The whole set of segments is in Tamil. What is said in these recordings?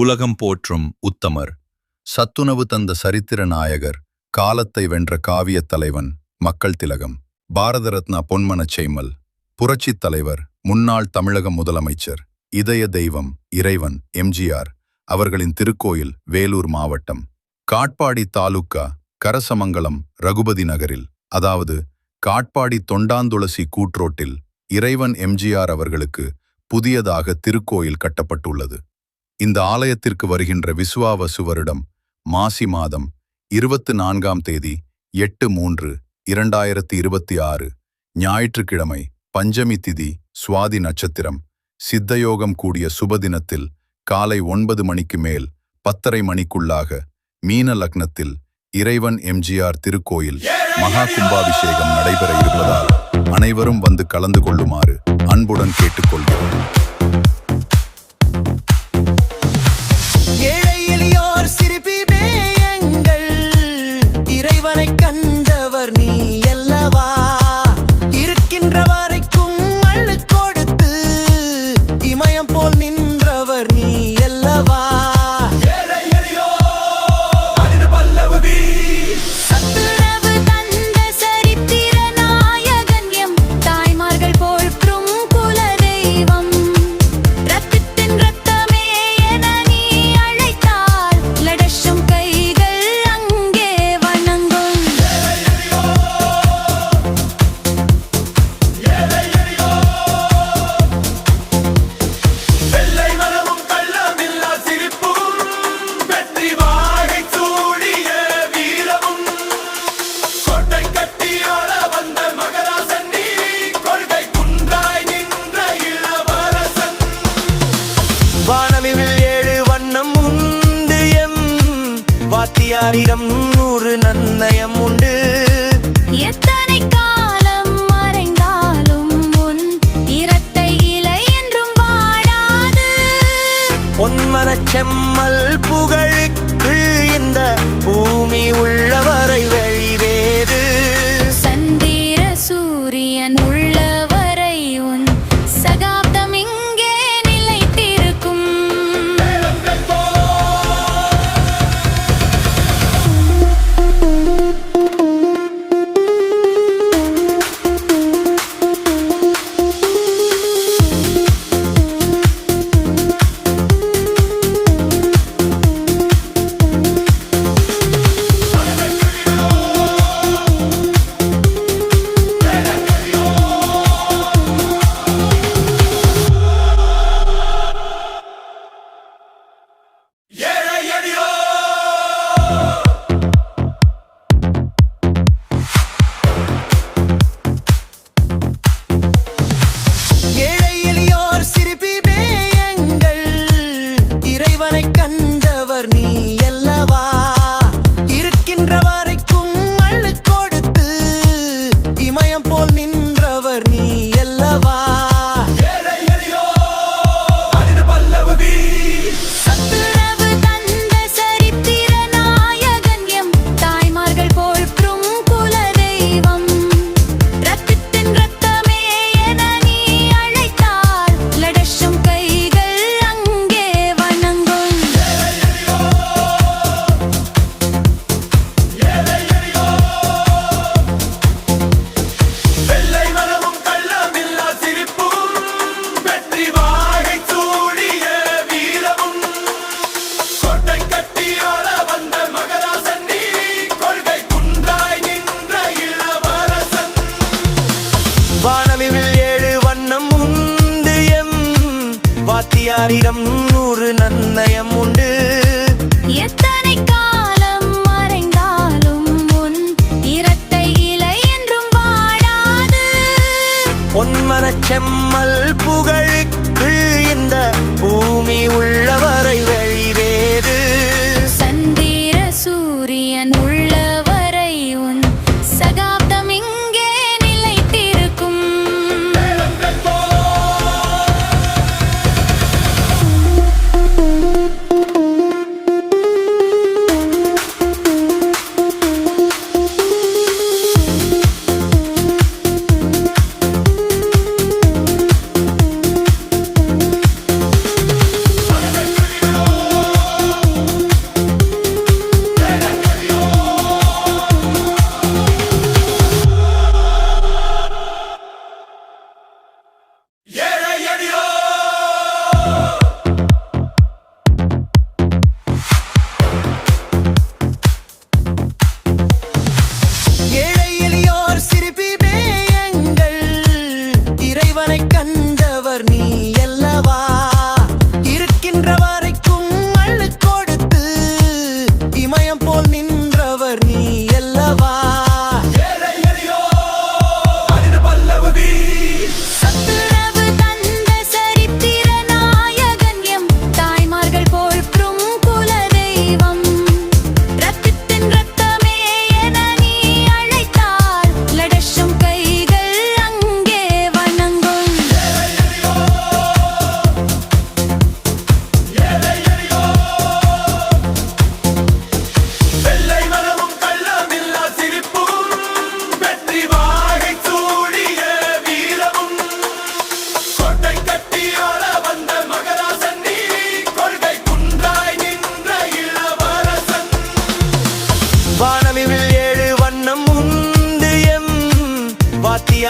உலகம் போற்றும் உத்தமர், சத்துணவு தந்த சரித்திர நாயகர், காலத்தை வென்ற காவியத் தலைவன், மக்கள் திலகம், பாரத ரத்னா பொன்மனச் செய்மல், புரட்சித் தலைவர், முன்னாள் தமிழக முதலமைச்சர், இதய தெய்வம், இறைவன் எம்ஜிஆர் அவர்களின் திருக்கோயில் வேலூர் மாவட்டம் காட்பாடி தாலுக்கா கரசமங்கலம் ரகுபதி நகரில், அதாவது காட்பாடி தொண்டாந்துளசி கூட்ரோட்டில் இறைவன் எம்ஜிஆர் அவர்களுக்கு புதியதாக திருக்கோயில் கட்டப்பட்டுள்ளது. இந்த ஆலயத்திற்கு வருகின்ற விசுவாவசு வருடம் மாசி மாதம் 24ஆம் தேதி 8/3/2026 ஞாயிற்றுக்கிழமை பஞ்சமி திதி சுவாதி நட்சத்திரம் சித்தயோகம் கூடிய சுபதினத்தில் காலை 9 மணிக்கு மேல் 10:30 மணிக்குள்ளாக மீன லக்னத்தில் இறைவன் எம்ஜிஆர் திருக்கோயில் மகா கும்பாபிஷேகம் நடைபெற இருப்பதால் அனைவரும் வந்து கலந்து கொள்ளுமாறு அன்புடன் கேட்டுக்கொள்கிறோம். இறைவனை கண்டவர் நீ அல்லவா, இருக்கின்ற வரைக்கும் அள்ளு கொடுத்து இமயம் போல் நின்றவர் நீ அல்லவா. சத்துணவு தந்த சரித்திர நாயகன் எம் தாய்மார்கள் போற்றும் குல தெய்வம், ரத்தத்தின் ரத்தமே என நீ அழைத்தால் லடஷம் கைகள் அங்கே வணங்கும். வெள்ளை மனமும் கள்ளமில்லா சிரிப்பும் வெற்றி வாகை சூடிய வீரமும் கோட்டை கட்டியாள வந்த மகராசன் நீ கொள்கை குன்றாய் நின்ற இளவரசன். வானவில் 7 வண்ணம் உண்டு எம் வாத்தியாரிடம் 100 நன்னயம் உண்டு. எத்தனை காலம் மறைந்தாலும் உன் இரட்டை இலை என்றும் வாடாது. பொன்மனச் செம்மல் புகழுக்கு இந்த பூமி உள்ளவரை வெளிவேது. சந்திர சூரியன் உள்ளவரை உன் சகாப்தம் இங்கே நிலைத்திருக்கும். ஏழை எளியோ ஏழை எளியோர் சிரிப்பிலே எங்கள் இறைவனை கண்டவர் நீ அல்லவா, இருக்கின்ற வரைக்கும் அள்ளு கொடுத்து இமயம் போல் நின்றவர் நீ அல்லவா. ஏழை எளியோ அதிர பல்லவு வீர் சத்துணவு தந்த சரித்திர நாயகன் எம் தாய்மார்கள் போற்றும் குல தெய்வம், ரத்தத்தின் ரத்தமே என நீ அழைத்தால் லடஷம் கைகள் அங்கே வணங்கும். வெள்ளை மனமும் கள்ளமில்லா சிரிப்பும் வெற்றி வாகை சூடிய வீரமும் கோட்டை கட்டியாள வந்த மகராசன் நீ கொள்கை குன்றாய் நின்ற இளவரசன். வானவில் 7 வண்ணம் உண்டு எம் வாத்தியாரிடம் 100 நன்னயம் உண்டு. எத்தனை காலம் மறைந்தாலும் உன் இரட்டை இலை என்றும் வாடாது. பொன்மனச் செம்மல் புகழுக்கு இந்த பூமி உள்ளவரை வெளிவேது. சந்திர சூரியன் உள்ளவரை உன் சகாப்தம் இங்கே நிலைத்திருக்கும்.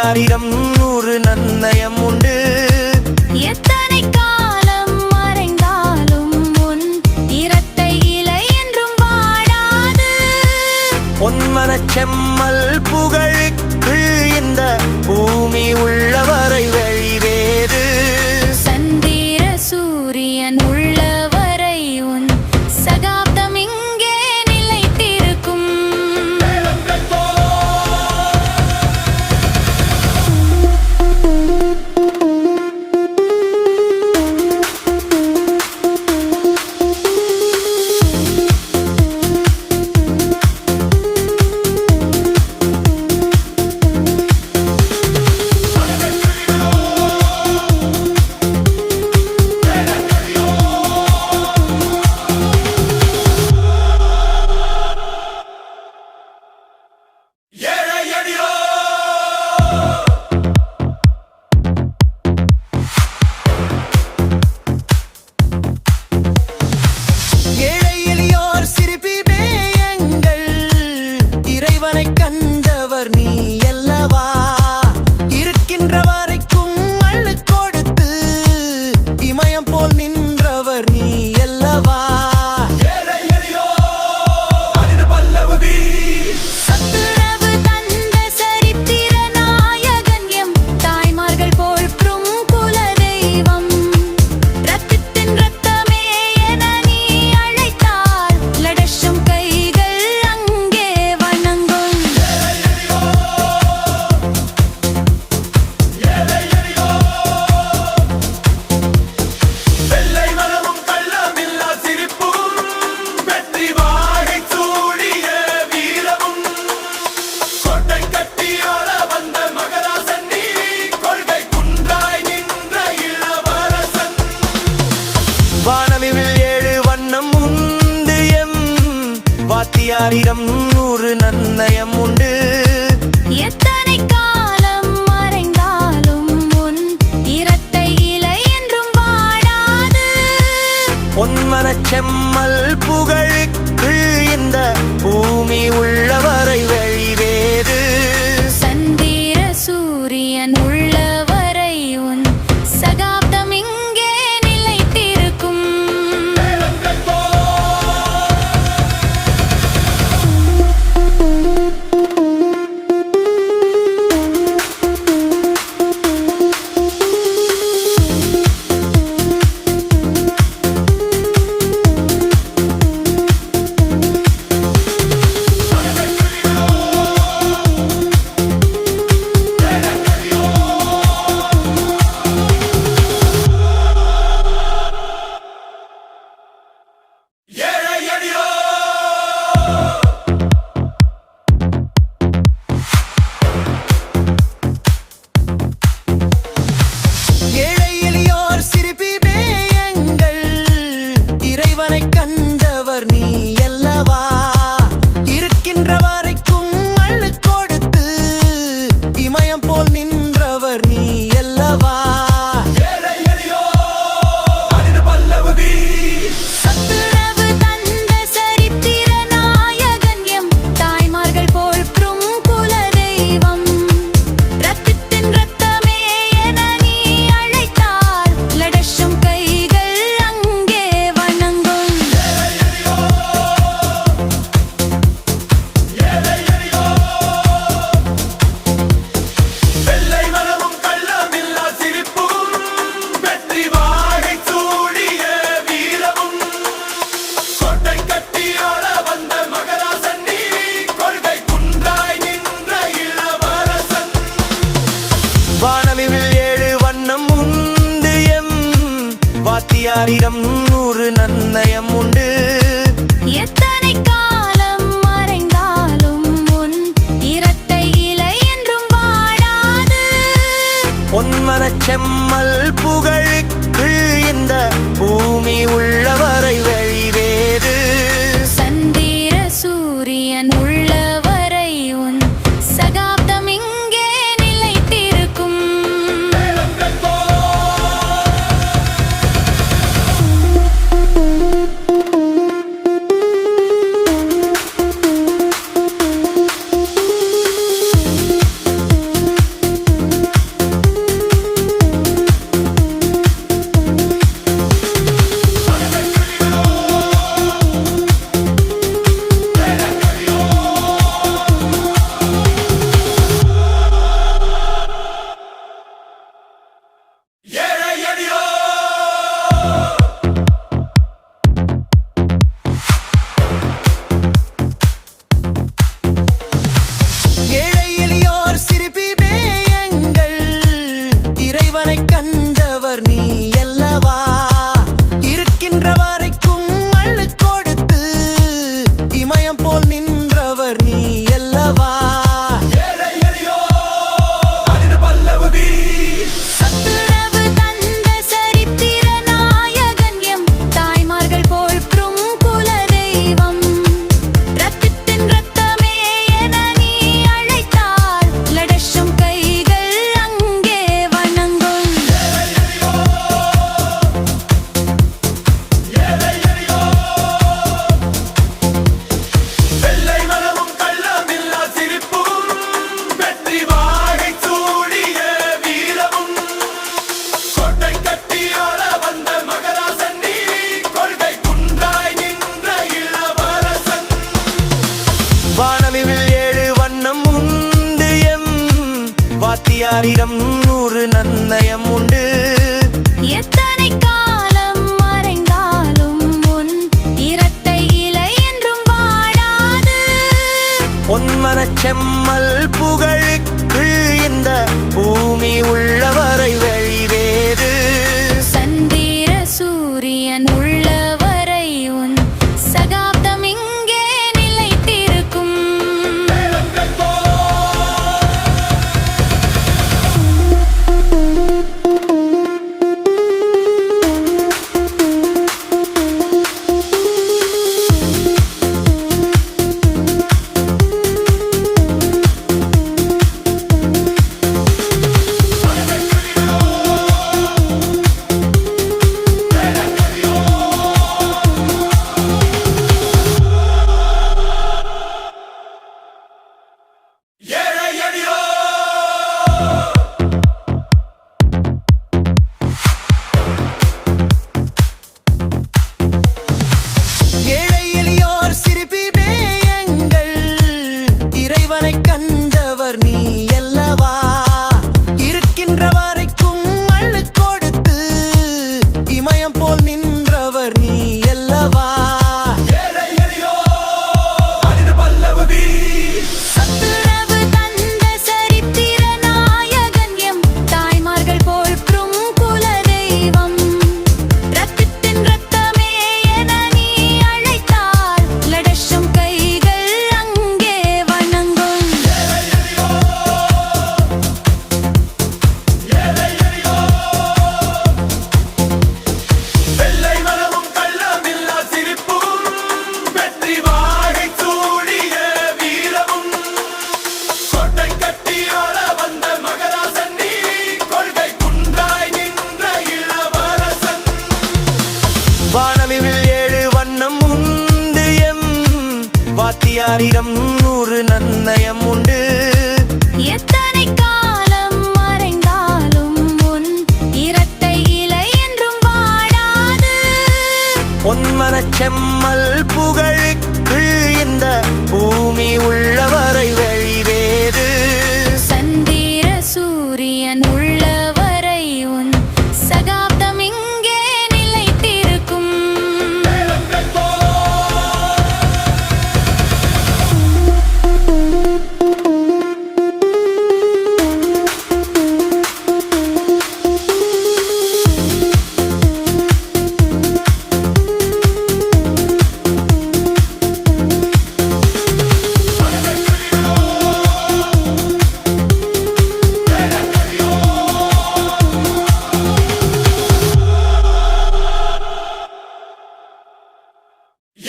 வாத்தியாரிடம் 100 நன்னயம் உண்டு. எத்தனை காலம் மறைந்தாலும் உன் இரட்டை இலை என்றும் வாடாது. பொன்மனச் செம்மல் புகழுக்கு இந்த பூமி உள்ளவரை வெளிவேறு. சந்திர சூரியன் உள்ளவரை உன் சகாப்தம் இங்கே நிலைத்திருக்கும். ஏழை எளியோ ஏழை எளியோர் சிரிப்பிலே எங்கள் இறைவனைக் கண்டவர் நீ அல்லவா. இருக்கின்ற வரைக்கும் அள்ளிக் கொடுத்து இமயம் போல் நின்றவர் நீ அல்லவா. ஏழை எளியோ அதிர பல்லவு வீர். சத்துணவு தந்த சரித்திர நாயகன் எம் தாய்மார்கள் போற்றும் குலதெய்வம். ரத்தத்தின் ரத்தமே என நீ அழைத்தால் லடஷும் கைகள் அங்கே வணங்கும். வெள்ளை மனமும் கள்ளமில்லா சிரிப்பும் வெற்றி வாகை சூடிய வீரமும் கோட்டை கட்டியாள வந்த மகராசன் நீ கொள்கை குன்றாய் நின்ற இளவரசன். வானவில் 7 வண்ணம் உண்டு எம் வாத்தியாரிடம் 100 நன்னயம் உண்டு. எத்தனை காலம் மறைந்தாலும் உன் இரட்டை இலை என்றும் வாடாது. பொன்மனச் செம்மல் புகழுக்கு இந்த பூமி உள்ளவரை வெளிவேறு. சந்திர சூரியன் உள்ளவரை உன் சகாப்தம் இங்கே நிலைத்திருக்கும். ஏழை எளியோ ஏழை எளியோர் சிரிப்பிலே எங்கள் இறைவனைக் கண்டவர் நீ அல்லவா. இருக்கின்ற வரைக்கும் அள்ளிக் கொடுத்து இமயம் போல் நின்றவர் நீ அல்லவா. ஏழை எளியோ அதிர பல்லவு வீர். சத்துணவு தந்த சரித்திர நாயகன் எம் தாய்மார்கள் போற்றும் குலதெய்வம். ரத்தத்தின் ரத்தமே என நீ அழைத்தால் லடஷும் கைகள் அங்கே வணங்கும். வெள்ளை மனமும் கள்ளமில்லா சிரிப்பும் வெற்றி வாகை சூடிய வீரமும் கோட்டை கட்டியாள வந்த மகராசன் நீ கொள்கை குன்றாய் நின்ற இளவரசன். வானவில் 7 வண்ணம் உண்டு எம் வாத்தியாரிடம் 100 நன்னயம் உண்டு. எத்தனை காலம் மறைந்தாலும் உன் இரட்டை இலை என்றும் வாடாது. பொன்மனச் செம்மல் புகழுக்கு இந்த பூமி உள்ளவரை வெளிவேறு. சந்திர சூரியன் உள்ளவரை உன் சகாப்தம் இங்கே நிலைத்திருக்கும். வாத்தியாரிடம் 100 நன்னயம் உண்டு. எத்தனை காலம் மறைந்தாலும் உன் இரட்டை இலை என்றும் வாடாது. பொன்மனச் செம்மல் புகழுக்கு இந்த பூமி உள்ளவரை வெளிவேறு. சந்திர சூரியன் உள்ளவரை உன் சகாப்தம் இங்கே நிலைத்திருக்கும். ஏழை எளியோ ஏழை எளியோர் சிரிப்பிலே எங்கள் இறைவனை கண்டவர் நீ அல்லவா. இருக்கின்ற வரைக்கும் அள்ளு கொடுத்து இமயம் போல் நின்றவர் நீ அல்லவா. ஏழை எளியோ அரிது பல்லவதி சத்துணவு தந்த சரித்திர நாயகன் எம் தாய்மார்கள் போற்றும் குலதெய்வம். ரத்தத்தின் ரத்தமே என நீ அழைத்தால் லடஷம் கைகள் அங்கே வணங்கும். வெள்ளை மனமும் கள்ளமில்லா சிரிப்பும் வெற்றி வாகை சூடிய வீரமும் கோட்டை கட்டி ஆள வந்த மகராசன் நீ கொள்கை குன்றாய் நின்ற இளவரசன். வானவில் 7 வண்ணம் உண்டு எம் வாத்தியாரிடம் 100 நன்னயம் உண்டு. எத்தனை காலம் மறைந்தாலும் உன் இரட்டை இலை என்றும் வாடாது. பொன்மனச் செம்மல் புகழுக்கு இந்த பூமி உள்ளவரை வெளிவேறு. சந்திர சூரியன் உள்ளவரை உன் சகாப்தம் இங்கே நிலைத்திருக்கும்.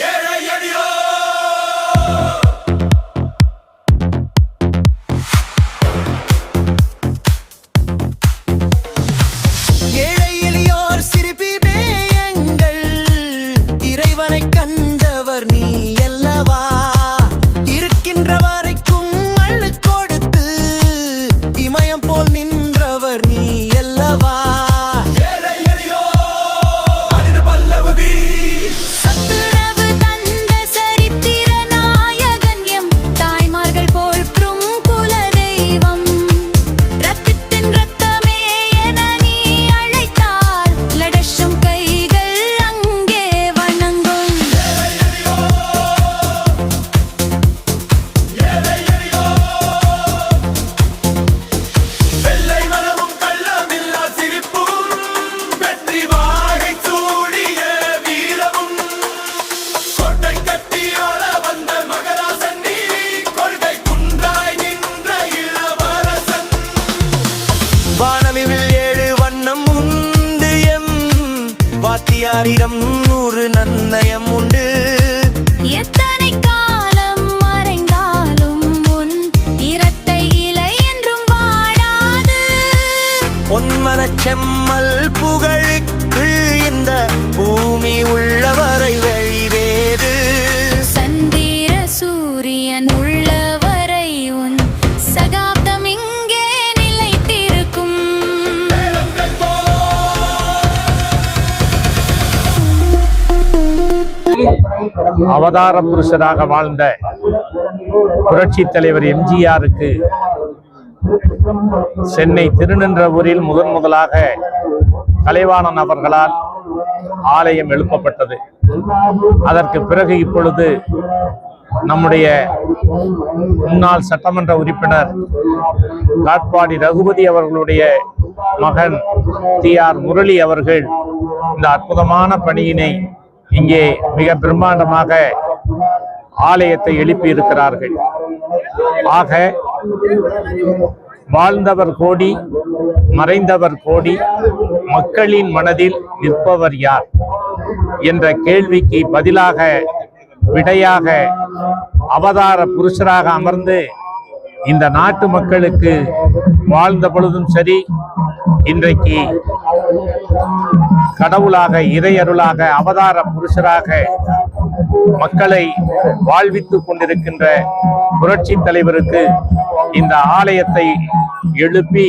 ஏழை எளியோ ஏழை எளியோர் சிரிப்பிலே எங்கள் இறைவனை கண்டவர் நீ அல்லவா. இருக்கின்ற வரைக்கும் அள்ளு கொடுத்து இமயம் போல் நின்றவர் நீ அல்லவா. ஏழை எளியோ அரிது பல்லவதி சத்துணவு தந்த சரித்திர நாயகன் எம் தாய்மார்கள் போற்றும் குலதெய்வம். ரத்தத்தின் ரத்தமே என நீ அழைத்தால் லடஷம் கைகள் அங்கே வணங்கும். வெள்ளை மனமும் கள்ளமில்லா சிரிப்பும் வெற்றி வாகை சூடிய வீரமும் கோட்டை கட்டி ஆள வந்த மகராசன் நீ கொள்கை குன்றாய் நின்ற இளவரசன். வானவில் 7 வண்ணம் உண்டு எம் வாத்தியாரிடம் 100 நன்னயம் உண்டு. எத்தனை காலம் மறைந்தாலும் உன் இரட்டை இலை என்றும் வாடாது. பொன்மனச் செம்மல் புகழுக்கு இந்த பூமி உள்ளவரை வெளிவேறு. சந்திர சூரியன் உள்ளவரை உன் சகாப்தம் இங்கே நிலைத்திருக்கும். அவதார புருஷராக வாழ்ந்த புரட்சி தலைவர் எம்ஜிஆருக்கு சென்னை திருநின்றவூரில் முதலாக கலைவாணன் அவர்களால் ஆலயம் எழுப்பப்பட்டது. அதற்கு பிறகு இப்பொழுது நம்முடைய முன்னாள் சட்டமன்ற உறுப்பினர் காட்பாடி ரகுபதி அவர்களுடைய மகன் TR முரளி அவர்கள் இந்த அற்புதமான பணியினை இங்கே மிக பிரம்மாண்டமாக ஆலயத்தை எழுப்பி இருக்கிறார்கள். ஆக வாழ்ந்தவர் கோடி, மறைந்தவர் கோடி, மக்களின் மனதில் நிற்பவர் யார் என்ற கேள்விக்கு பதிலாக விடையாக அவதார புருஷராக அமர்ந்து இந்த நாட்டு மக்களுக்கு வாழ்ந்த பொழுதும் சரி, இன்றைக்கு கடவுளாக, இறையருளாக, அவதார புருஷராக மக்களை வாழ்வித்துக் கொண்டிருக்கின்ற புரட்சி தலைவருக்கு இந்த ஆலயத்தை எழுப்பி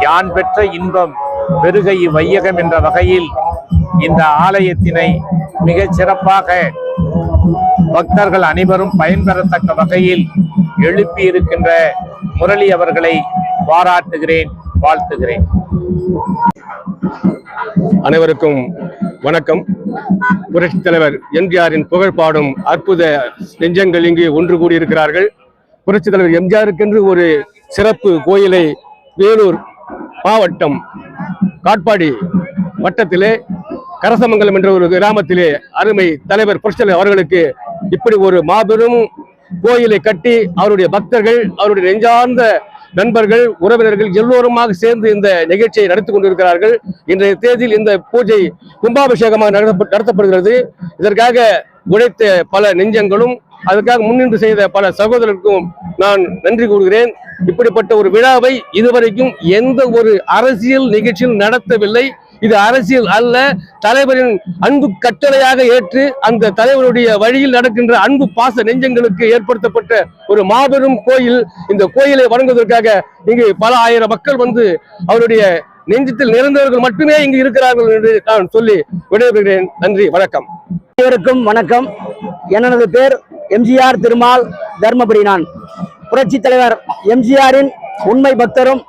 யான் பெற்ற இன்பம் பெருகை வையகம் என்ற வகையில் இந்த ஆலயத்தினை மிகச் சிறப்பாக பக்தர்கள் அனைவரும் பயன்பெறத்தக்க வகையில் எழுப்பி இருக்கின்ற முரளி அவர்களை பாராட்டுகிறேன், வாழ்த்துகிறேன். அனைவருக்கும் வணக்கம். புரட்சித் தலைவர் எம்ஜிஆரின் புகழ் பாடும் அற்புத நெஞ்சங்கள் இங்கு ஒன்று கூடியிருக்கிறார்கள். புரட்சித் தலைவர் எம்ஜிஆருக்கென்று ஒரு சிறப்பு கோயிலை வேலூர் மாவட்டம் காட்பாடி வட்டத்திலே கரசமங்கலம் என்ற ஒரு கிராமத்திலே அருமை தலைவர் புரட்சித் தலைவர் அவர்களுக்கு இப்படி ஒரு மாபெரும் கோயிலை கட்டி அவருடைய பக்தர்கள், அவருடைய நெஞ்சார்ந்த நண்பர்கள், உறவினர்கள் எல்லோருமாக சேர்ந்து இந்த நிகழ்ச்சியை நடத்தி கொண்டிருக்கிறார்கள். இன்றைய தேதியில் இந்த பூஜை கும்பாபிஷேகமாக நடத்தப்படுகிறது. இதற்காக உழைத்த பல நெஞ்சங்களும், அதற்காக முன்னின்று செய்த பல சகோதரருக்கும் நான் நன்றி கூறுகிறேன். இப்படிப்பட்ட ஒரு விழாவை இதுவரைக்கும் எந்த ஒரு அரசியல் நிகழ்ச்சியும் நடத்தவில்லை. இது அரசியல் அல்ல, தலைவரின் அன்பு கட்டளையாக ஏற்று அந்த தலைவருடைய வழியில் நடக்கின்ற அன்பு பாச நெஞ்சங்களுக்கு ஏற்படுத்தப்பட்ட ஒரு மாபெரும் கோயில். இந்த கோயிலை வணங்குவதற்காக இங்கு பல ஆயிரம் மக்கள் வந்து அவருடைய நெஞ்சத்தில் நிறைந்தவர்கள் மட்டுமே இங்கு இருக்கிறார்கள் என்று நான் சொல்லி விடைபெறுகிறேன். நன்றி, வணக்கம். அனைவருக்கும் வணக்கம். எனது பேர் எம்ஜிஆர் திருமால், தர்மபுரி. நான் புரட்சி தலைவர் எம்ஜிஆரின் உண்மை பக்தரும்,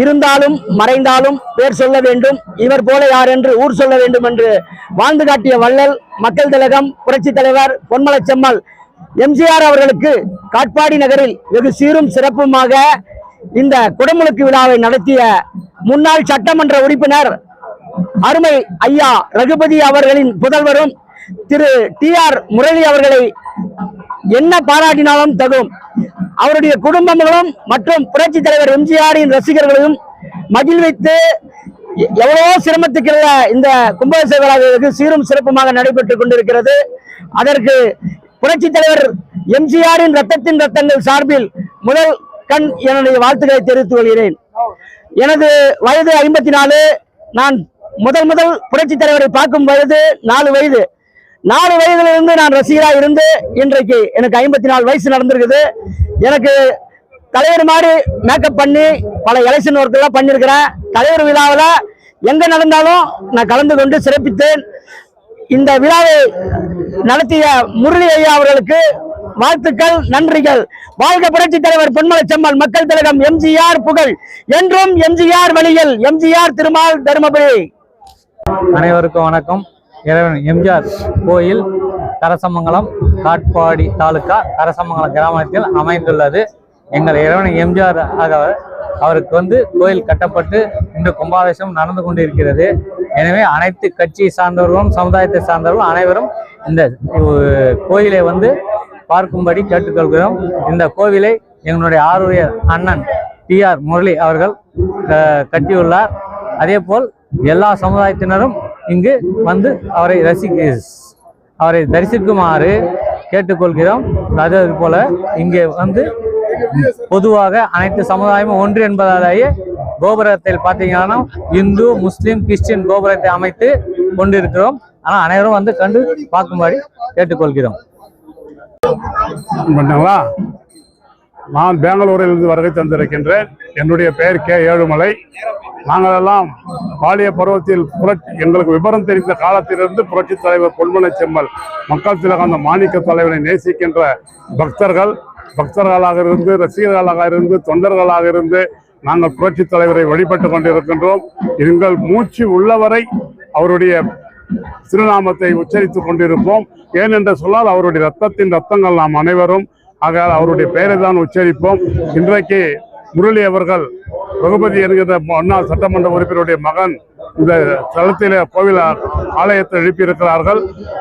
இருந்தாலும் மறைந்தாலும் பேர் சொல்ல வேண்டும், இவர் போல யார் என்று ஊர் சொல்ல வேண்டும் என்று வாழ்ந்து காட்டிய வள்ளல், மக்கள் திலகம், புரட்சி தலைவர் பொன்மலச்செம்மல் எம்ஜிஆர் அவர்களுக்கு காட்பாடி நகரில் வெகு சீரும் சிறப்புமாக இந்த குடமுழுக்கு விழாவை நடத்திய முன்னாள் சட்டமன்ற உறுப்பினர் அருமை ஐயா ரகுபதி அவர்களின் புதல்வரும் திரு TR முரளி அவர்களை என்ன பாராட்டினாலும் தகும். அவருடைய குடும்பங்களும் மற்றும் புரட்சி தலைவர் எம்ஜிஆரின் ரசிகர்களும் மகிழ்வித்து எவ்வளவோ சிரமத்துக்குள்ள இந்த கும்பாபிஷேக விழா சீரும் சிறப்புமாக நடைபெற்றுக் கொண்டிருக்கிறது. அதற்கு புரட்சி தலைவர் எம்ஜிஆரின் ரத்தத்தின் ரத்தங்கள் சார்பில் முதல் கண் என்னுடைய வாழ்த்துக்களை தெரிவித்துக் கொள்கிறேன். எனது வயது 54. நான் முதல் புரட்சி தலைவரை பார்க்கும் வயது 4 வயது. 4 வயதிலிருந்து நான் ரசிகராக இருந்து இன்றைக்கு எனக்கு 54 வயசு நடந்திருக்குது. எனக்கு தலைவர் மாதிரி மேக்கப் பண்ணி பல எலெக்ஷன் ஒர்க் எல்லாம் பண்ணியிருக்கிறேன். தலைவர் விழாவில் எங்க நடந்தாலும் நான் கலந்து கொண்டு சிறப்பித்தேன். இந்த விழாவை நடத்திய முரளி ஐயா அவர்களுக்கு வாழ்த்துக்கள், நன்றிகள். வாழ்க புரட்சி தலைவர் பொன்மலச்செம்மல், மக்கள் திலகம், எம்ஜிஆர் புகழ் என்றும், எம்ஜிஆர் வழியில், எம்ஜிஆர் திருமால், தருமபுரி. அனைவருக்கும் வணக்கம். இறைவன் எம்ஜிஆர் கோயில் கரசமங்கலம், காட்பாடி தாலுகா கரசமங்கலம் கிராமத்தில் அமைந்துள்ளது. எங்கள் இறைவன் எம்ஜிஆர் அவருக்கு கோயில் கட்டப்பட்டு இன்று கும்பாபிஷேகம் நடந்து கொண்டிருக்கிறது. எனவே அனைத்து கட்சியை சார்ந்தவர்களும், சமுதாயத்தை சார்ந்தவர்களும் அனைவரும் இந்த கோயிலை பார்க்கும்படி கேட்டுக்கொள்கிறோம். இந்த கோவிலை எங்களுடைய ஆருடைய அண்ணன் TR முரளி அவர்கள் கட்டியுள்ளார். அதே போல் எல்லா சமுதாயத்தினரும் இங்கு அவரை தரிசிக்குமாறு கேட்டுக்கொள்கிறோம். அதே போல இங்கே பொதுவாக அனைத்து சமுதாயமும் ஒன்று என்பதாலேயே கோபுரத்தில் பார்த்தீங்கன்னா இந்து, முஸ்லீம், கிறிஸ்டின் கோபுரத்தை அமைத்து கொண்டிருக்கிறோம். ஆனால் அனைவரும் கண்டு பார்க்கும்படி கேட்டுக்கொள்கிறோம். நான் பெங்களூரிலிருந்து வருகை தந்திருக்கின்றேன். என்னுடைய பெயர் K. ஏழுமலை. நாங்களெல்லாம் பாலிய பருவத்தில் எங்களுக்கு விவரம் தெரிந்த காலத்திலிருந்து புரட்சி தலைவர் பொன்மலச்செம்மல், மக்கள் திலகம், அந்த மாணிக்க தலைவனை நேசிக்கின்ற பக்தர்கள். பக்தர்களாக இருந்து, ரசிகர்களாக இருந்து, தொண்டர்களாக இருந்து நாங்கள் புரட்சி தலைவரை வழிபட்டு கொண்டிருக்கின்றோம். எங்கள் மூச்சு உள்ளவரை அவருடைய திருநாமத்தை உச்சரித்துக் கொண்டிருப்போம். ஏனென்று சொன்னால் அவருடைய ரத்தங்கள் நாம் அனைவரும். ஆகையால் அவருடைய பெயரை தான் உச்சரிப்போம். இன்றைக்கு முரளி அவர்கள் ரகுபதி என்கிற முன்னாள் சட்டமன்ற உறுப்பினருடைய மகன் இந்த தளத்திலே கோவில் ஆலயத்தை எழுப்பியிருக்கிறார்கள்.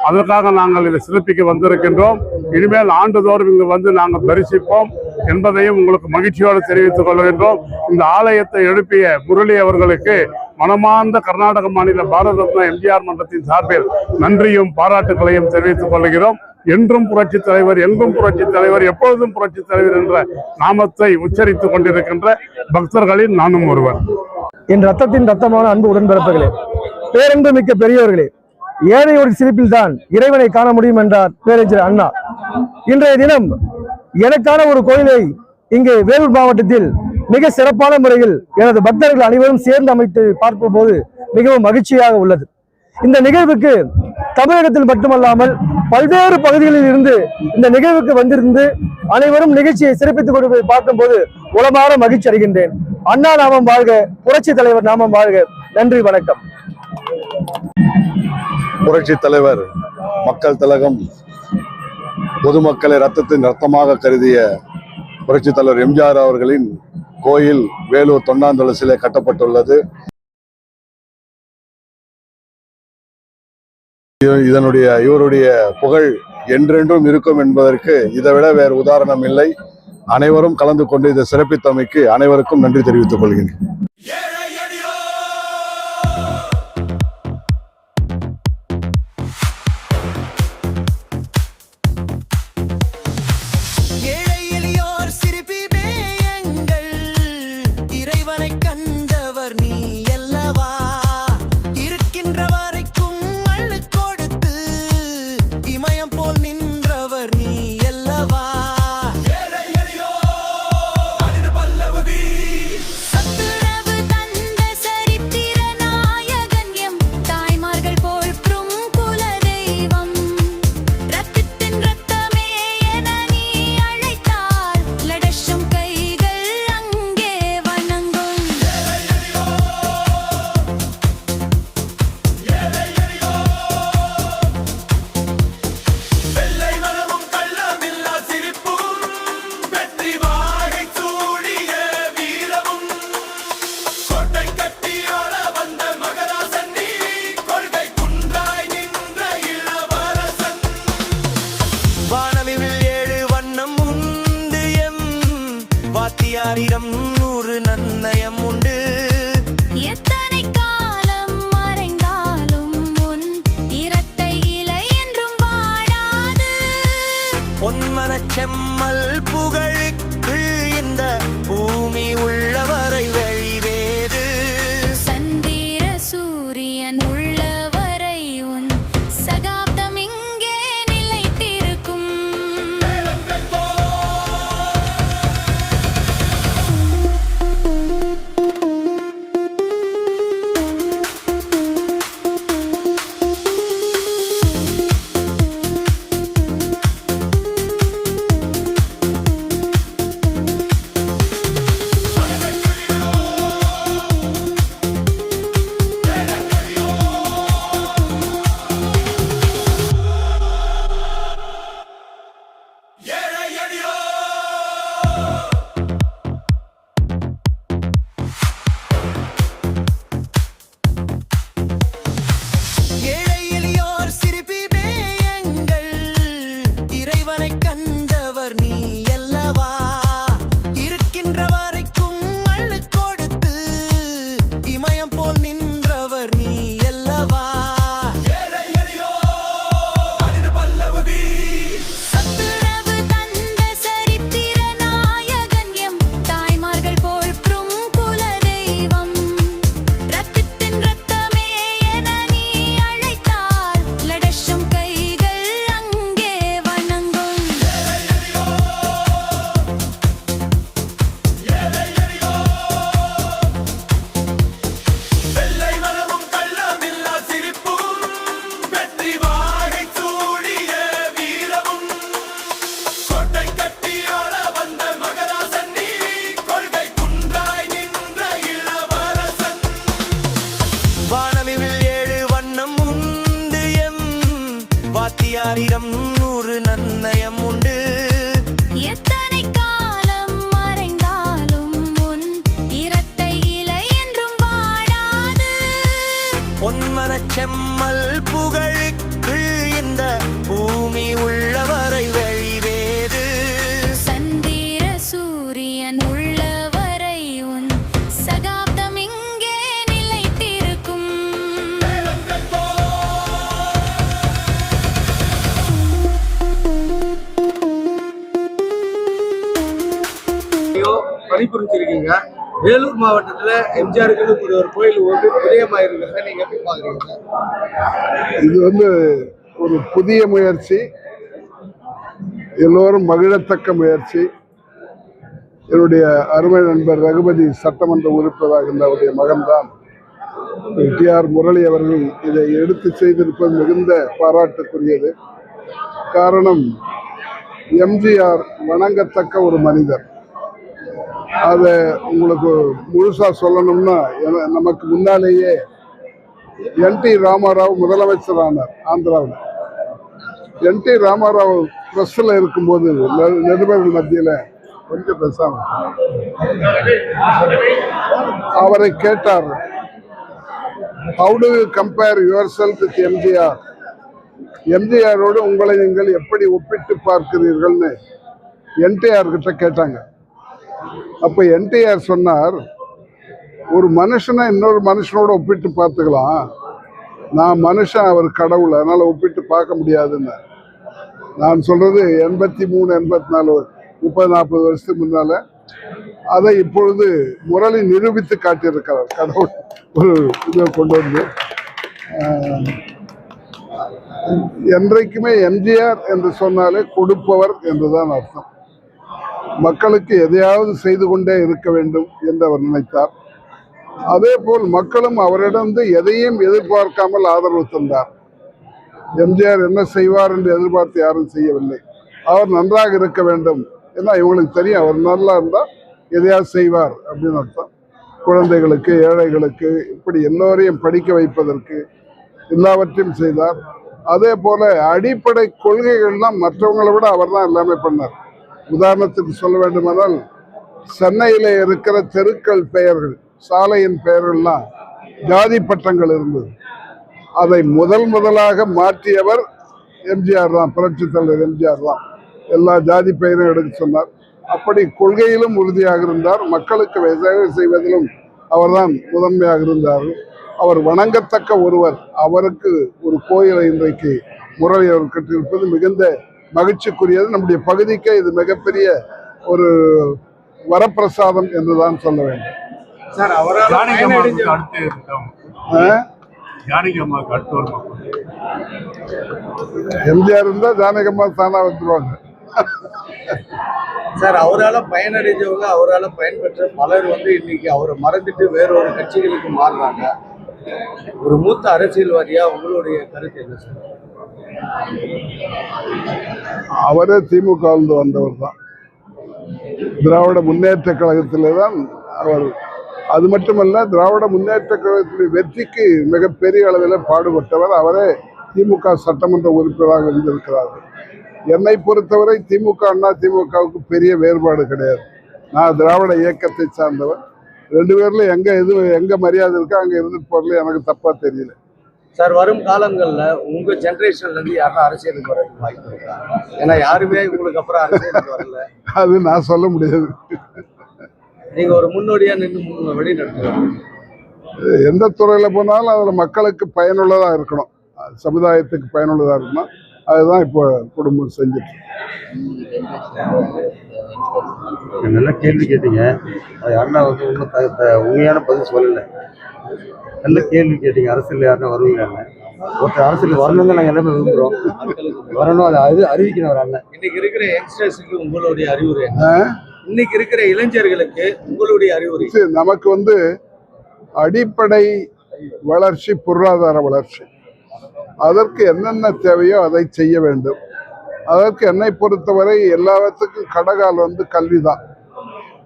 அதற்காக நாங்கள் இதை சிறப்பிக்க வந்திருக்கின்றோம். இனிமேல் ஆண்டுதோறும் இங்கு வந்து நாங்கள் தரிசிப்போம் என்பதையும் உங்களுக்கு மகிழ்ச்சியோடு தெரிவித்துக் கொள்கின்றோம். இந்த ஆலயத்தை எழுப்பிய முரளி அவர்களுக்கு மனமார்ந்த கர்நாடக மாநில பாரத ரத்னா எம்ஜிஆர் மன்றத்தின் சார்பில் நன்றியும் பாராட்டுகளையும் தெரிவித்துக் கொள்கிறோம். என்றும் புரட்சி தலைவர், எங்கும் புரட்சி தலைவர், எப்பொழுதும் புரட்சி தலைவர் என்ற நாமத்தை உச்சரித்துக் கொண்டிருக்கின்ற பக்தர்களில் நானும் ஒருவர். என் ரத்தத்தின் ரத்தமான அன்பு உடன்பிறப்புகளே, பேரன்பு மிக்க பெரியவர்களே, ஏழை ஒரு சிரிப்பில் தான் இறைவனை காண முடியும் என்றார் பேரறிஞர் அண்ணா. இன்றைய தினம் எனக்கான ஒரு கோயிலை இங்கே வேலூர் மாவட்டத்தில் மிக சிறப்பான முறையில் எனது பக்தர்கள் அனைவரும் சேர்ந்து அமைத்து பார்க்கும் போது மிகவும் மகிழ்ச்சியாக உள்ளது. இந்த நிகழ்வுக்கு தமிழகத்தில் மட்டுமல்லாமல் பல்வேறு பகுதிகளில் இருந்து இந்த நிகழ்வுக்கு வந்திருந்து அனைவரும் நிகழ்ச்சியை சிறப்பித்துக் கொண்டு பார்க்கும் போது உளமாற மகிழ்ச்சி அடைகின்றேன். அண்ணா நாமம் வாழ்க, புரட்சி தலைவர் நாமம் வாழ்க. நன்றி, வணக்கம். புரட்சி தலைவர், மக்கள் திலகம், பொதுமக்களை ரத்தத்தின் ரத்தமாக கருதிய புரட்சி தலைவர் எம்ஜிஆர் அவர்களின் கோயில் வேலூர் தொண்டாந்தள சிலை கட்டப்பட்டுள்ளது. இவருடைய புகழ் என்றென்றும் இருக்கும் என்பதற்கு இதைவிட வேறு உதாரணம் இல்லை. அனைவரும் கலந்து கொண்டு இதை சிறப்பித்தமைக்கு அனைவருக்கும் நன்றி தெரிவித்துக் கொள்கிறேன். வாத்தியாரிடம் 100 நன்னயம் உண்டு. எத்தனை காலம் மறைந்தாலும் உன் இரட்டை இலை என்றும் வாடாது. பொன்மனச் செம்மல் புகழுக்கு இந்த பூமி உள்ளவரை வழிவேது. சந்திர சூரியன் உள்ளவரை உன் சகாப்தம் இங்கே நிலைத்திருக்கும். துறையிலையும் பணிபுரிஞ்சிருக்கீங்க. வேலூர் மாவட்டத்துல எம்ஜிஆருக்கு ஒரு கோயில் வந்து புதியமாயிருக்கிறத நீங்க எப்படி பாக்குறீங்க? இது வந்து ஒரு புதிய முயற்சி, எல்லோரும் மகிழத்தக்க முயற்சி. என்னுடைய அருமை நண்பர் ரகுபதி சட்டமன்ற உறுப்பினராக அவருடைய மகன்தான் டி.ஆர். முரளி அவர்கள் இதை எடுத்து செய்திருப்பது மிகுந்த பாராட்டுக்குரியது. காரணம், எம்ஜிஆர் வணங்கத்தக்க ஒரு மனிதர். அதை உங்களுக்கு முழுசா சொல்லணும்னா, நமக்கு முன்னாலேயே என்.டி. ராமாராவ் முதலமைச்சர் ஆனார் ஆந்திராவில். என்.டி. ராமாராவ் பிரஸ்ல இருக்கும்போது நிருபர்கள் மத்தியில கொஞ்சம் பேசாம அவரை கேட்டார், how do you compare yourself with MGR? எம்ஜிஆரோடு உங்களை நீங்கள் எப்படி ஒப்பிட்டு பார்க்கிறீர்கள்னு என்டிஆர் கிட்ட கேட்டாங்க. அப்ப என்டிஆர் சொன்னார், ஒரு மனுஷனை இன்னொரு மனுஷனோட ஒப்பிட்டு பார்த்துக்கலாம், நான் மனுஷன், அவர் கடவுள், அதனால ஒப்பிட்டு பார்க்க முடியாதுன்னு. நான் சொல்றது 83, 84, 30-40 வருஷத்துக்கு முன்னால. அதை இப்பொழுது முரளி நிரூபித்து காட்டியிருக்கிறார். கடவுள் ஒரு இதை கொண்டு வந்து என்றைக்குமே எம்ஜிஆர் என்று சொன்னாலே கொடுப்பவர் என்றுதான் அர்த்தம். மக்களுக்கு எதையாவது செய்து கொண்டே இருக்க வேண்டும் என்று அவர் நினைத்தார். அதே போல் மக்களும் அவரிடம் எதையும் எதிர்பார்க்காமல் ஆதரவு தந்தார். எம்ஜிஆர் என்ன செய்வார் என்று எதிர்பார்த்து யாரும் செய்யவில்லை. அவர் நன்றாக இருக்க வேண்டும், ஏன்னா இவங்களுக்கு தெரியும் அவர் நல்லா இருந்தால் எதையாவது செய்வார் அப்படின்னு அர்த்தம். குழந்தைகளுக்கு, ஏழைகளுக்கு, இப்படி எல்லோரையும் படிக்க வைப்பதற்கு எல்லாவற்றையும் செய்தார். அதே போல அடிப்படை கொள்கைகள்லாம் மற்றவங்களை விட அவர் தான் எல்லாமே பண்ணார். உதாரணத்துக்கு சொல்ல வேண்டுமானால், சென்னையில் இருக்கிற தெருக்கள் பெயர்கள், சாலையின் பெயர்கள்லாம் ஜாதி பட்டங்கள் இருந்தது. அதை முதலாக மாற்றியவர் எம்ஜிஆர் தான், புரட்சி தலைவர் எம்ஜிஆர் தான். எல்லா ஜாதி பெயரும் எடுக்க சொன்னார். அப்படி கொள்கையிலும் உறுதியாக இருந்தார், மக்களுக்கு சேவை செய்வதிலும் அவர்தான் முதன்மையாக இருந்தார். அவர் வணங்கத்தக்க ஒருவர். அவருக்கு ஒரு கோயிலை இன்றைக்கு முரளி அவர் கட்டியிருப்பது மிகுந்த மகிழ்ச்சிக்குரியது. நம்முடைய பகுதிக்கு இது மிகப்பெரிய ஒரு வரப்பிரசாதம் என்றுதான் சொல்ல வேண்டும். சார், அவரால் எம்ஜிஆர் இருந்தா ஜானகம்மா தானா வந்துருவாங்க. சார், அவரால் பயனடைஞ்சவங்க, அவரால் பயன்பெற்ற பலர் இன்னைக்கு அவரை மறந்துட்டு வேறொரு கட்சிகளுக்கு மாறுறாங்க. ஒரு மூத்த அரசியல்வாதியா உங்களுடைய கருத்து என்ன சார்? அவரே திமுக வந்தவர் தான். திராவிட முன்னேற்ற கழகத்திலே தான் அவர். அது மட்டுமல்ல, திராவிட முன்னேற்ற கழகத்தின் வெற்றிக்கு மிகப்பெரிய அளவில் பாடுபட்டவர். அவரே திமுக சட்டமன்ற உறுப்பினராக இருந்திருக்கிறார். என்னை பொறுத்தவரை திமுக அண்ணா திமுகவுக்கு பெரிய வேறுபாடு கிடையாது. நான் திராவிட இயக்கத்தை சார்ந்தவர். ரெண்டு பேர்ல எங்க மரியாதை இருக்கோ அங்க இருந்துட்டு போறதுல எனக்கு தப்பா தெரியல. சார், வரும் காலங்கள்ல உங்க ஜெனரேஷன்ல இருந்து யாரும் அரசியலுக்கு வரதுக்கு வாய்ப்பு இருக்கா? ஏன்னா யாருமே உங்களுக்கு அப்புறம் அரசியலுக்கு வரல. அது நான் சொல்ல முடியாது. நீங்க ஒரு முன்னோடியா நின்று வழி நடத்துறீங்க. எந்த துறையில போனாலும் அதுல மக்களுக்கு பயனுள்ளதா இருக்கணும், சமுதாயத்துக்கு பயனுள்ளதா இருக்கணும். அதுதான் இப்போ குடும்பம் செஞ்சுட்டு. நல்ல கேள்வி கேட்டீங்க. அது அண்ணா இன்னும் உண்மையான பதில் சொல்லலை. நல்ல கேள்வி கேட்டீங்க. அரசியல் யாருன்னா வருவீங்க? ஒருத்தர் அரசியல் வரணும் தான் நாங்கள் எல்லாமே விரும்புகிறோம். வரணும், அதை அறிவிக்கணும் ஒரு அண்ணன். இன்னைக்கு இருக்கிற யங்ஸ்டர்ஸுக்கு உங்களுடைய அறிவுரை, இன்னைக்கு இருக்கிற இளைஞர்களுக்கு உங்களுடைய அறிவுரை? நமக்கு அடிப்படை வளர்ச்சி, பொருளாதார வளர்ச்சி, அதற்கு என்னென்ன தேவையோ அதை செய்ய வேண்டும். அதற்கு என்னை பொறுத்தவரை எல்லாத்துக்கும் கடகால் கல்வி தான்.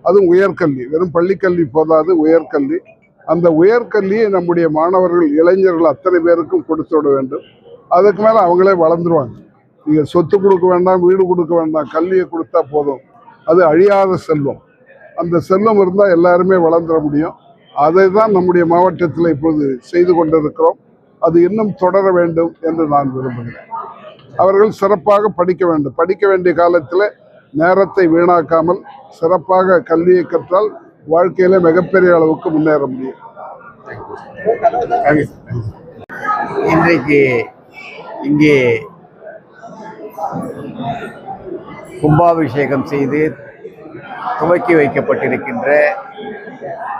அதுவும் உயர்கல்வி. வெறும் பள்ளிக்கல்வி போதாது, உயர்கல்வி. அந்த உயர்கல்வியை நம்முடைய மாணவர்கள், இளைஞர்கள் அத்தனை பேருக்கும் கொடுத்து விட வேண்டும். அதுக்கு மேலே அவங்களே வளர்ந்துருவாங்க. நீங்கள் சொத்து கொடுக்க வேண்டாம், வீடு கொடுக்க வேண்டாம், கல்வியை கொடுத்தா போதும். அது அழியாத செல்வம். அந்த செல்வம் இருந்தால் எல்லாருமே வளர்ந்துட முடியும். அதை தான் நம்முடைய மாவட்டத்தில் இப்பொழுது செய்து கொண்டிருக்கிறோம். அது இன்னும் தொடர வேண்டும் என்று நான் விரும்புகிறேன். அவர்கள் சிறப்பாக படிக்க வேண்டும். படிக்க வேண்டிய காலத்தில் நேரத்தை வீணாக்காமல் சிறப்பாக கல்வியை கற்றால் வாழ்க்கையில மிகப்பெரிய அளவுக்கு முன்னேற முடியும். இன்றைக்கு இங்கே கும்பாபிஷேகம் செய்து துவக்கி வைக்கப்பட்டிருக்கின்ற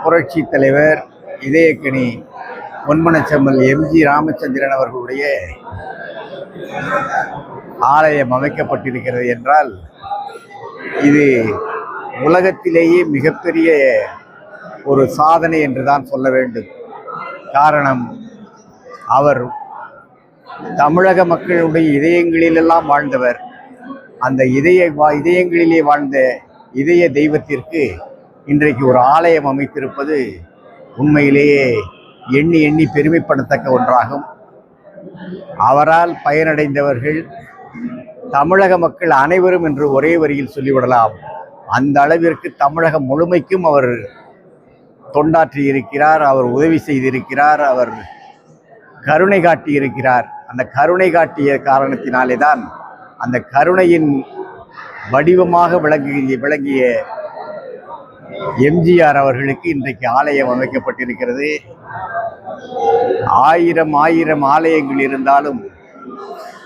புரட்சி தலைவர் இதயக்கனி பொன்மனச்செம்மல் எம்ஜி ராமச்சந்திரன் அவர்களுடைய ஆலயம் அமைக்கப்பட்டிருக்கிறது என்றால் இது உலகத்திலேயே மிகப்பெரிய ஒரு சாதனை என்றுதான் சொல்ல வேண்டும். காரணம், அவர் தமிழக மக்களுடைய இதயங்களிலெல்லாம் வாழ்ந்தவர். அந்த இதயங்களிலே வாழ்ந்த இதய தெய்வத்திற்கு இன்றைக்கு ஒரு ஆலயம் அமைத்திருப்பது உண்மையிலேயே எண்ணி எண்ணி பெருமைப்படத்தக்க ஒன்றாகும். அவரால் பயனடைந்தவர்கள் தமிழக மக்கள் அனைவரும் என்று ஒரே வரியில் சொல்லிவிடலாம். அந்த அளவிற்கு தமிழகம் முழுமைக்கும் அவர் தொண்டாற்றி இருக்கிறார், அவர் உதவி செய்திருக்கிறார், அவர் கருணை காட்டியிருக்கிறார். அந்த கருணை காட்டிய காரணத்தினாலே தான் அந்த கருணையின் வடிவமாக விளங்கிய எம்ஜிஆர் அவர்களுக்கு இன்றைக்கு ஆலயம் அமைக்கப்பட்டிருக்கிறது. ஆயிரம் ஆலயங்கள் இருந்தாலும்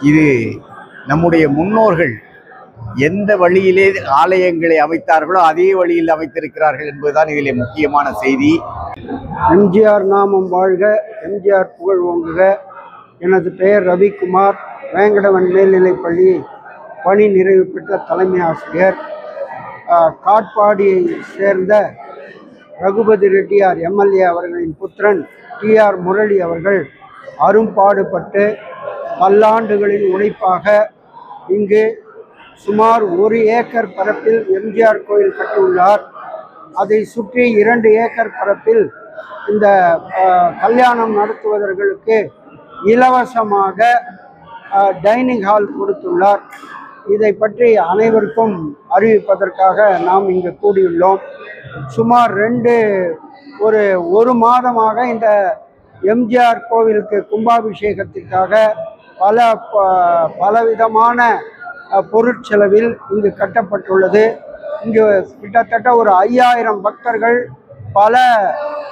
இது நம்முடைய முன்னோர்கள் எந்த வழியிலே ஆலயங்களை அமைத்தார்களோ அதே வழியில் அமைத்திருக்கிறார்கள் என்பதுதான் இதிலே முக்கியமான செய்தி. எம்ஜிஆர் நாமம் வாழ்க, எம்ஜிஆர் புகழ் ஓங்குக. எனது பெயர் ரவிக்குமார், வேங்கடவன் மேல்நிலைப்பள்ளி பணி நிறைவு பெற்ற தலைமை ஆசிரியர். காட்பாடியை சேர்ந்த ரகுபதி ரெட்டியார் எம்எல்ஏ அவர்களின் புத்திரன் டிஆர் முரளி அவர்கள் அரும்பாடுபட்டு பல்லாண்டுகளின் உழைப்பாக இங்கு சுமார் 1 ஏக்கர் பரப்பில் எம்ஜிஆர் கோயில் கட்டியுள்ளார். அதை சுற்றி 2 ஏக்கர் பரப்பில் இந்த கல்யாணம் நடத்துவதற்கு இலவசமாக டைனிங் ஹால் கொடுத்துள்ளார். இதை பற்றி அனைவருக்கும் அறிவிப்பதற்காக நாம் இங்கு கூடியுள்ளோம். சுமார் ஒரு மாதமாக இந்த எம்ஜிஆர் கோவிலுக்கு கும்பாபிஷேகத்திற்காக பலவிதமான பொருட்செலவில் இங்கு கட்டப்பட்டுள்ளது. இங்கு கிட்டத்தட்ட ஒரு 5000 பக்தர்கள், பல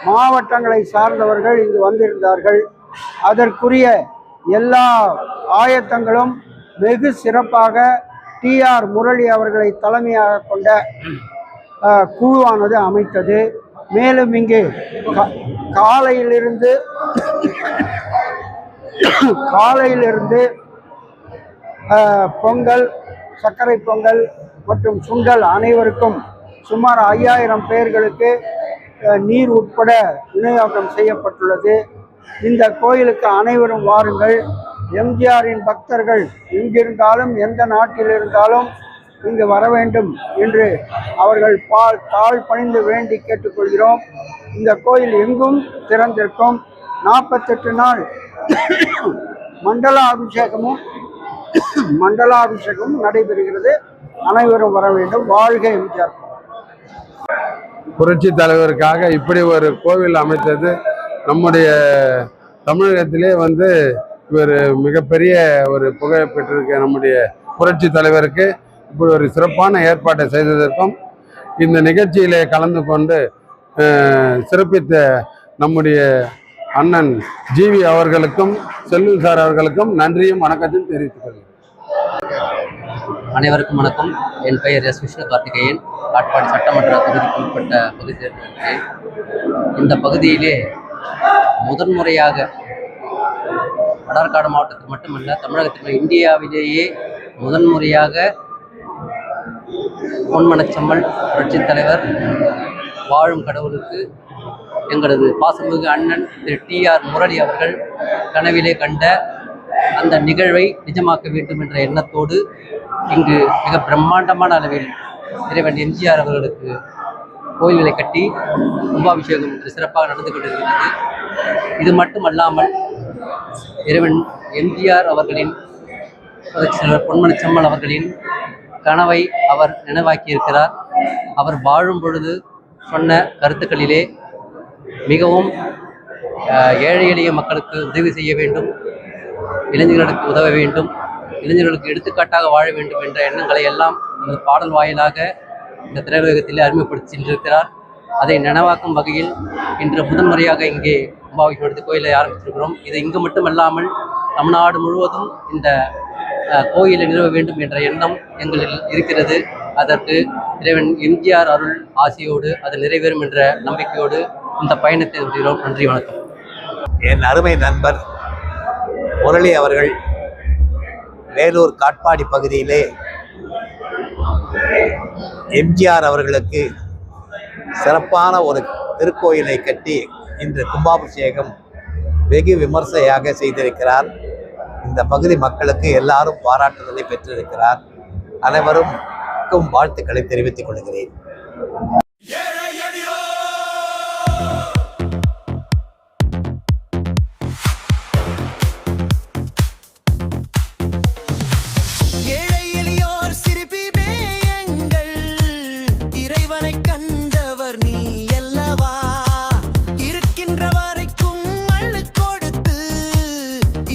மாவட்டங்களை சார்ந்தவர்கள் இங்கு வந்திருந்தார்கள். அதற்குரிய எல்லா ஆயத்தங்களும் வெகு சிறப்பாக டிஆர் முரளி அவர்களை தலைமையாக கொண்ட குழுவானது அமைத்தது. மேலும் இங்கு காலையிலிருந்து பொங்கல், சர்க்கரை பொங்கல் மற்றும் சுண்டல் அனைவருக்கும் சுமார் 5000 பேர்களுக்கு நீர் உட்பட விநியோகம் செய்யப்பட்டுள்ளது. இந்த கோயிலுக்கு அனைவரும் வாருங்கள். எம்ஜிஆரின் பக்தர்கள் எங்கிருந்தாலும் எந்த நாட்டில் இருந்தாலும் இங்கு வர வேண்டும் என்று அவர்கள் தாழ் பணிந்து வேண்டி கேட்டுக்கொள்கிறோம். இந்த கோயில் எங்கும் திறந்திருக்கும். 48 நாள் மண்டலாபிஷேகமும் நடைபெறுகிறது. அனைவரும் வர வேண்டும். வாழ்க எம்ஜிஆர். புரட்சி தலைவருக்காக இப்படி ஒரு கோவில் அமைத்தது நம்முடைய தமிழகத்திலே இவர் மிகப்பெரிய ஒரு புகழ் பெற்றிருக்க நம்முடைய புரட்சி தலைவருக்கு இப்படி ஒரு சிறப்பான ஏற்பாட்டை செய்ததற்கும் இந்த நிகழ்ச்சியிலே கலந்து கொண்டு சிறப்பித்த நம்முடைய அண்ணன் ஜிவி அவர்களுக்கும் செல்வன் சார் அவர்களுக்கும் நன்றியும் வணக்கத்தையும் தெரிவித்துக் கொள்கிறேன். அனைவருக்கும் வணக்கம். என் பெயர் எஸ் விஷ்ணு கார்த்திகேயன், காட்பாடி சட்டமன்ற தொகுதிக்கு உட்பட்ட பகுதி சேர்ந்திருக்கிறேன். இந்த பகுதியிலே முதன்முறையாக வடார்காடு மாவட்டத்தில் மட்டுமல்ல, தமிழகத்தில் இந்தியாவிலேயே முதன்முறையாக பொன்மனச்செம்மல் புரட்சித் தலைவர் வாழும் கடவுளுக்கு எங்களது பாசமிகு அண்ணன் திரு டிஆர் முரளி அவர்கள் கனவிலே கண்ட அந்த நிகழ்வை நிஜமாக்க வேண்டும் என்ற எண்ணத்தோடு இங்கு மிக பிரம்மாண்டமான அளவில் இறைவன் எம்ஜிஆர் அவர்களுக்கு கோயில்களை கட்டி கும்பாபிஷேகம் சிறப்பாக நடந்து கொண்டிருக்கிறது. இது மட்டுமல்லாமல் இறைவன் எம்ஜிஆர் அவர்களின் பொன்மனச்செம்மல் அவர்களின் கனவை அவர் நினைவாக்கியிருக்கிறார். அவர் வாழும் பொழுது சொன்ன கருத்துக்களிலே மிகவும் ஏழை எளிய மக்களுக்கு உதவி செய்ய வேண்டும், இளைஞர்களுக்கு உதவ வேண்டும், இளைஞர்களுக்கு எடுத்துக்காட்டாக வாழ வேண்டும் என்ற எண்ணங்களை எல்லாம் இந்த பாடல் வாயிலாக இந்த திரையுலகத்திலே அறிமுகப்படுத்தி சென்றிருக்கிறார். அதை நினைவாக்கும் வகையில் இன்று முதன்முறையாக இங்கே கும்பாபிஷேகத்தை கோயிலை ஆரம்பித்திருக்கிறோம். இது இங்கு மட்டுமல்லாமல் தமிழ்நாடு முழுவதும் இந்த கோயிலை நிறுவ வேண்டும் என்ற எண்ணம் எங்களில் இருக்கிறது. அதற்கு இறைவன் எம்ஜிஆர் அருள் ஆசியோடு அது நிறைவேறும் என்ற நம்பிக்கையோடு இந்த பயணத்தை முடிகிறோம். நன்றி, வணக்கம். என் அருமை நண்பர் முரளி அவர்கள் வேலூர் காட்பாடி பகுதியிலே எம்ஜிஆர் அவர்களுக்கு சிறப்பான ஒரு திருக்கோயிலை கட்டி இன்று கும்பாபிஷேகம் வெகு விமர்சையாக செய்திருக்கிறார். இந்த பகுதி மக்களுக்கு எல்லாரும் பாராட்டுதலை பெற்றிருக்கிறார். அனைவருக்கும் வாழ்த்துக்களை தெரிவித்துக் கொள்கிறேன். ஏழை எளியோர் சிரிப்பிலே எங்கள் இறைவனை கண்டவர் நீ அல்லவா. இருக்கின்ற வரைக்கும் அள்ளு கொடுத்து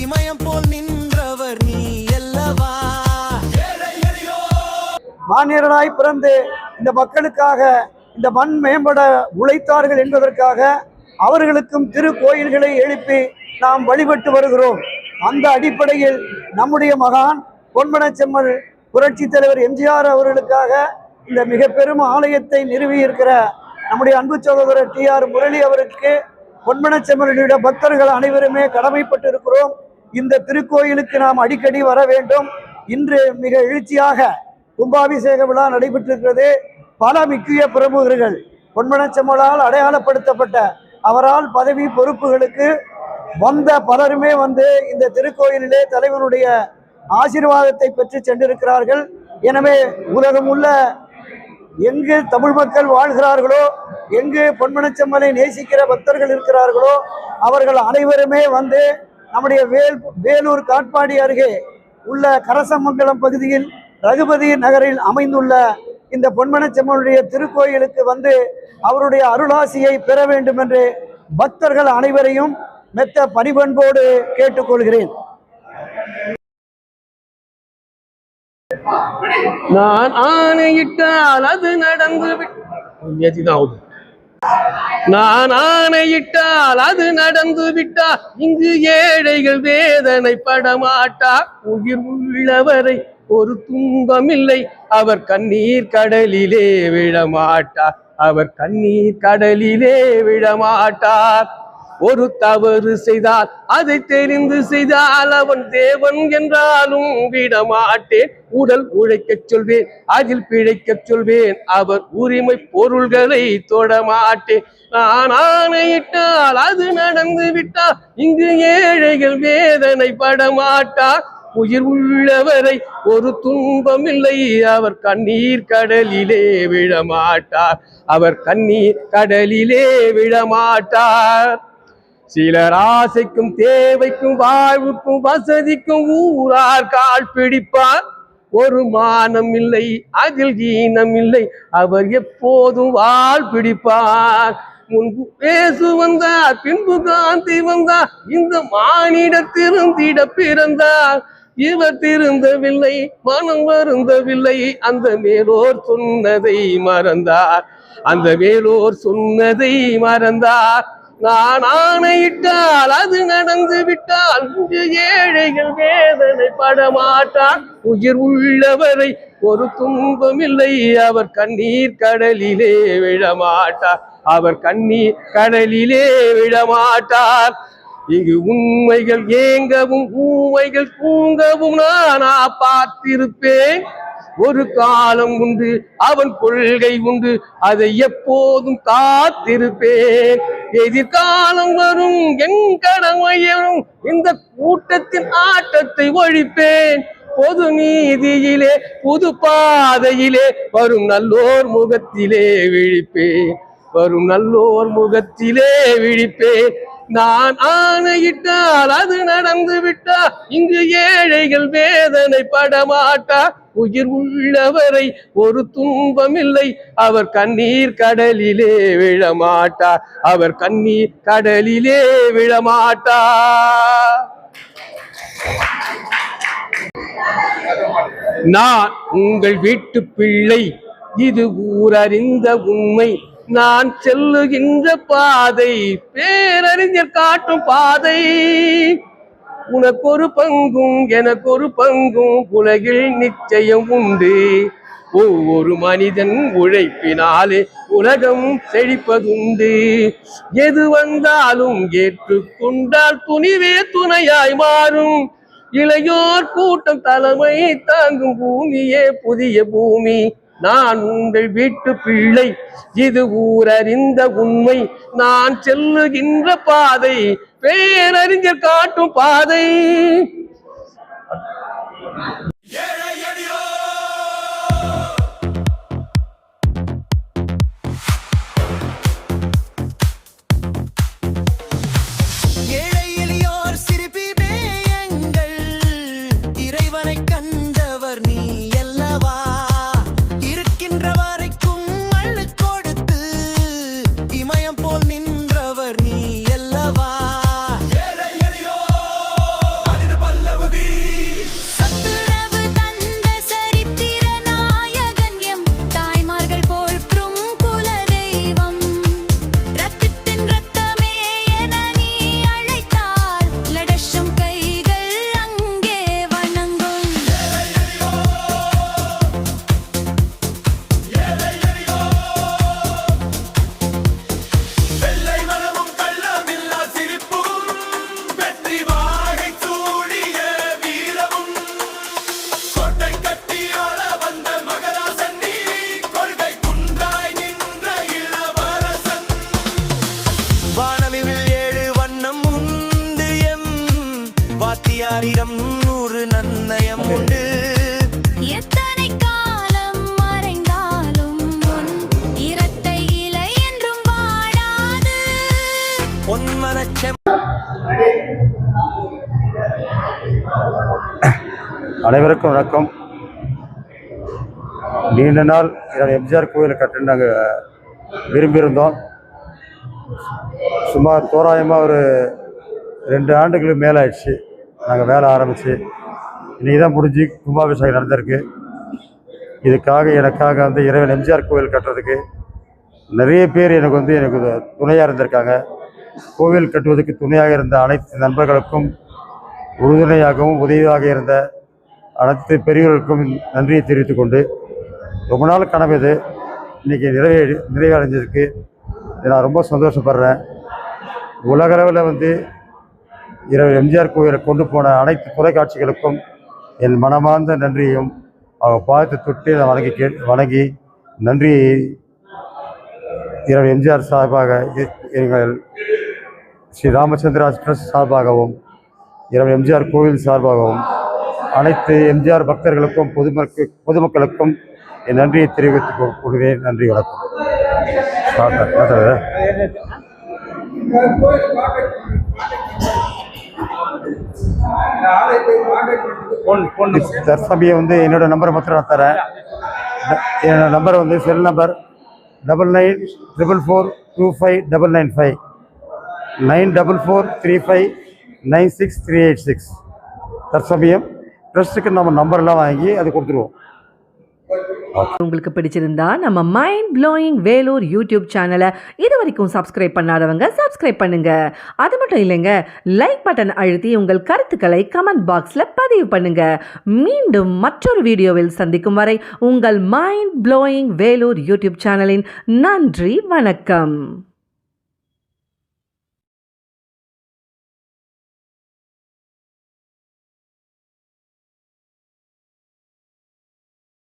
இமயம் போல் நின்றவர் நீ அல்லவா. மாநிலராய் பிறந்து இந்த மக்களுக்காக இந்த மண் மேம்பட உழைத்தார்கள் என்பதற்காக அவர்களுக்கும் திருக்கோயில்களை எழுப்பி நாம் வழிபட்டு வருகிறோம். அந்த அடிப்படையில் நம்முடைய மகான் பொன்மனச்செம்மல் புரட்சி தலைவர் எம்ஜிஆர் அவர்களுக்காக இந்த மிக பெரும் ஆலயத்தை நிறுவி இருக்கிற நம்முடைய அன்பு சகோதரர் டிஆர் முரளி அவருக்கு பொன்மனச்செம்மலுடைய பக்தர்கள் அனைவருமே கடமைப்பட்டு இருக்கிறோம். இந்த திருக்கோயிலுக்கு நாம் அடிக்கடி வர வேண்டும். இன்று மிக எழுச்சியாக கும்பாபிஷேக விழா நடைபெற்றிருக்கிறது. பல முக்கிய பிரமுகர்கள் பொன்மனச்செம்மலால் அடையாளப்படுத்தப்பட்ட அவரால் பதவி பொறுப்புகளுக்கு வந்த பலருமே வந்து இந்த திருக்கோயிலிலே தலைவனுடைய ஆசீர்வாதத்தை பெற்று சென்றிருக்கிறார்கள். எனவே உலகம் உள்ள எங்கு தமிழ் மக்கள் வாழ்கிறார்களோ, எங்கு பொன்மனச்செம்மலை நேசிக்கிற பக்தர்கள் இருக்கிறார்களோ அவர்கள் அனைவருமே வந்து நம்முடைய வேலூர் காட்பாடி அருகே உள்ள கரசமங்கலம் பகுதியில் ரகுபதி நகரில் அமைந்துள்ள இந்த பொன்மனச்செம்மலுடைய திருக்கோயிலுக்கு வந்து அவருடைய அருளாசியை பெற வேண்டும் என்று பக்தர்கள் அனைவரையும் மெத்த பணிபண்போடு கேட்டுக்கொள்கிறேன். நான் ஆணையிட்டால் அது நடந்து நான் ஆணையிட்டால் அது நடந்து விட்டா இங்கு ஏழைகள் வேதனை படமாட்டார். உயிர் உள்ளவரை ஒரு துன்பமில்லை, அவர் கண்ணீர் கடலிலே விழமாட்டார். அவர் கண்ணீர் கடலிலே விழமாட்டார். ஒரு தவறு செய்தால் அதை தெரிந்து செய்தால் அவன் தேவன் என்றாலும் விடமாட்டேன். உடல் உழைக்கச் சொல்வேன், அதில் பிழைக்கச் சொல்வேன், அவர் உரிமை பொருள்களை தொடமாட்டேன். நான் ஆணையிட்டால் அது நடந்து விட்டால் இங்கு ஏழைகள் வேதனை படமாட்டார். உயிர் உள்ளவரை ஒரு துன்பமில்லை, அவர் கண்ணீர் கடலிலே விழமாட்டார். அவர் கண்ணீர் கடலிலே விழமாட்டார். சிலர் ஆசைக்கும் தேவைக்கும் வாழ்வுக்கும் வசதிக்கும் ஊரார் கால் பிடிப்பார். ஒரு மானம் இல்லை, அதில் ஈனம் இல்லை, அவர் எப்போதும் வாழ் பிடிப்பார். முன்பு பேசு வந்தார், பின்பு காந்தி வந்தார், இந்த மானிட திருந்திட பிறந்தார். இவர் திருந்தவில்லை, மனம் வருந்தவில்லை, அந்த மேலோர் சொன்னதை மறந்தார். அந்த மேலோர் சொன்னதை மறந்தார். நான் ஆணையிட்டால் அது நடந்து விட்டால் இங்கு ஏழைகள் வேதனை படமாட்டார். உயிர் உள்ளவரை ஒரு துன்பமில்லை, அவர் கண்ணீர் கடலிலே விழமாட்டார். அவர் கண்ணீர் கடலிலே விழமாட்டார். இங்கு உண்மைகள் ஏங்கவும் ஊமைகள் தூங்கவும் நானா பார்த்திருப்பேன். ஒரு காலம் உண்டு, அவன் கொள்கை உண்டு, அதை எப்போதும் காத்திருப்பேன். எதிர்காலம் வரும், என் கடமை வரும், இந்த கூட்டத்தின் ஆட்டத்தை ஒழிப்பேன். பொது நீதியிலே புது பாதையிலே வரும் நல்லோர் முகத்திலே விழிப்பேன். வரும் நல்லோர் முகத்திலே விழிப்பேன். நான் ஆணையிட்டால் அது நடந்து விட்டா இங்கு ஏழைகள் வேதனை படமாட்டா. உயிர் உள்ளவரை ஒரு துன்பமில்லை, அவர் கண்ணீர் கடலிலே விழமாட்டார். அவர் கண்ணீர் கடலிலே விழமாட்டார். நான் உங்கள் வீட்டு பிள்ளை, இது ஊரறிந்த உண்மை. நான் செல்லுகின்ற பாதை பேரறிஞர் காட்டும் பாதை. உனக்கு ஒரு பங்கும் எனக்கு ஒரு பங்கும் உலகில் நிச்சயம் உண்டு. ஒவ்வொரு மனிதன் உழைப்பினாலே உலகம் செழிப்பதுண்டு. எது வந்தாலும் ஏற்றுக்கொண்டால் துணிவே துணையாய் மாறும். இளையோர் கூட்டம் தலைமை தாங்கும் பூமியே புதிய பூமி. நான் உங்கள் வீட்டு பிள்ளை, இது ஊரறிந்த உண்மை. நான் செல்லுகின்ற பாதை பேரறிஞர் காட்டும் பாதை. ஏழை எளியோர் சிரிப்பிலே எங்கள் இறைவனை கண்டவர் நீ அல்லவா. இருக்கின்ற வரைக்கும் அள்ளு கொடுத்து இமயம் போல் நின்றவர் நீ அல்லவா. சத்துணவு தந்த சரித்திர நாயகன் எம் தாய்மார்கள் போற்றும் குலதெய்வம். ரத்தத்தின் ரத்தமே என நீ அழைத்தால் லடஷம் கைகள் அங்கே வணங்கும். வெள்ளை மனமும் கள்ளமில்லா சிரிப்பும் வெற்றி வாகை சூடிய வீரமும் கோட்டை கட்டி ஆள வந்த மகராசன் நீ கொள்கை குன்றாய் நின்ற இளவரசன். வானவில் 7 வண்ணம் உண்டு எம் வாத்தியாரிடம் 100 நன்னயம் உண்டு. எத்தனை காலம் மறைந்தாலும் உன் இரட்டை இலை என்றும் வாடாது. பொன்மனச்செம் அனைவருக்கும் வணக்கம். நீண்ட நாள் எம்ஜிஆர் கோயிலை கட்ட நாங்கள் விரும்பியிருந்தோம். சுமார் தோராயமாக ஒரு 2 ஆண்டுகளுக்கு மேலே ஆயிடுச்சு நாங்கள் வேலை ஆரம்பித்து. இன்றைக்கி தான் முடிஞ்சு கும்பாபிஷேகம் நடந்திருக்கு. இதுக்காக எனக்காக வந்து இறைவன் எம்ஜிஆர் கோவில் கட்டுறதுக்கு நிறைய பேர் எனக்கு துணையாக இருந்திருக்காங்க. கோவில் கட்டுவதற்கு துணையாக இருந்த அனைத்து நண்பர்களுக்கும், உறுதுணையாகவும் உதவியாக இருந்த அனைத்து பெரியவர்களுக்கும் நன்றியை தெரிவித்துக் கொண்டு, ரொம்ப நாள் கனவு இது இன்றைக்கி நிறைவடைஞ்சதுக்கு நான் ரொம்ப சந்தோஷப்படுறேன். உலகளவில் வந்து எம்ஜிஆர் கோவிலை கொண்டு போன அனைத்து தொலைக்காட்சிகளுக்கும் என் மனமார்ந்த நன்றியையும் அவங்க பார்த்து தொட்டு நான் வணங்கி நன்றியை எம்ஜிஆர் சார்பாக, எங்கள் ஸ்ரீ ராமச்சந்திரா ட்ரஸ்ட் சார்பாகவும், எம்ஜிஆர் கோவில் சார்பாகவும் அனைத்து எம்ஜிஆர் பக்தர்களுக்கும் பொதுமக்களுக்கும் என் நன்றியை தெரிவித்துக் கொள்கிறேன். நன்றி, வணக்கம். தற்சமயம் வந்து என்னோட நம்பரை மாத்திரம் நான் தரேன். என்னோட நம்பர் வந்து செல் நம்பர் 9944425995 9443596386. தற்சமயம் ட்ரஸ்ட்டுக்கு நம்ம நம்பர்லாம் வாங்கி அது கொடுத்துருவோம். உங்களுக்கு பிடிச்சிருந்தா நம்ம மைண்ட் ப்ளோயிங் வேலூர் யூடியூப் சேனலை இது வரைக்கும் சப்ஸ்கிரைப் பண்ணாதவங்க சப்ஸ்கிரைப் பண்ணுங்க. அது மட்டும் இல்லைங்க, லைக் பட்டன் அழுத்தி உங்கள் கருத்துக்களை கமெண்ட் பாக்ஸில் பதிவு பண்ணுங்க. மீண்டும் மற்றொரு வீடியோவில் சந்திக்கும் வரை உங்கள் மைண்ட் ப்ளோயிங் வேலூர் யூடியூப் சேனலின் நன்றி, வணக்கம்.